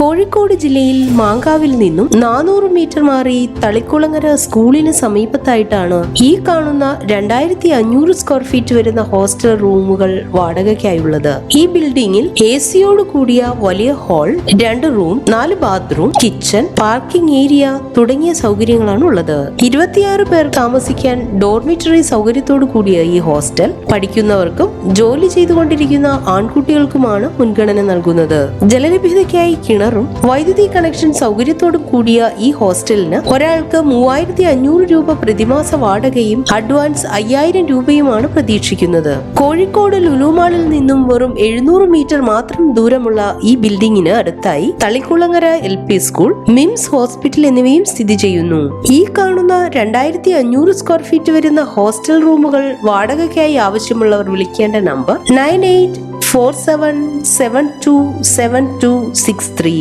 കോഴിക്കോട് ജില്ലയിൽ മാങ്കാവിൽ നിന്നും 400 മീറ്റർ മാറി തളിക്കുളങ്ങര സ്കൂളിന് സമീപത്തായിട്ടാണ് ഈ കാണുന്ന 2500 സ്ക്വയർ ഫീറ്റ് വരുന്ന ഹോസ്റ്റൽ റൂമുകൾ വാടകയ്ക്കായുള്ളത്. ഈ ബിൽഡിംഗിൽ എസിയോട് കൂടിയ വലിയ hall, 2 room, 4 bathroom, kitchen, parking area തുടങ്ങിയ സൗകര്യങ്ങളാണ് ഉള്ളത്. 26 പേർ താമസിക്കാൻ ഡോർമിറ്ററി സൗകര്യത്തോടു കൂടിയ ഈ ഹോസ്റ്റൽ പഠിക്കുന്നവർക്കും ജോലി ചെയ്തുകൊണ്ടിരിക്കുന്ന ആൺകുട്ടികൾക്കുമാണ് മുൻഗണന നൽകുന്നത്. ജലലഭ്യതയ്ക്കായി കിണറും വൈദ്യുതി കണക്ഷൻ സൗകര്യത്തോടും കൂടിയ ഈ ഹോസ്റ്റലിന് ഒരാൾക്ക് 3500 രൂപ പ്രതിമാസ വാടകയും അഡ്വാൻസ് 5000 രൂപയുമാണ് പ്രതീക്ഷിക്കുന്നത്. കോഴിക്കോട് ലുലുമാളിൽ നിന്നും വെറും 700 മീറ്റർ മാത്രം ദൂരമുള്ള ഈ ബിൽഡിംഗിന് അടുത്തായി തളിക്കുളങ്ങര LP സ്കൂൾ, മിംസ് ഹോസ്പിറ്റൽ എന്നിവയും സ്ഥിതി ചെയ്യുന്നു. ഈ കാണുന്ന 2500 സ്ക്വയർ ഫീറ്റ് വരുന്ന ഹോസ്റ്റൽ റൂമുകൾ വാടകയ്ക്കായി ആവശ്യമുള്ളവർ വിളിക്കേണ്ട നമ്പർ 9847727263.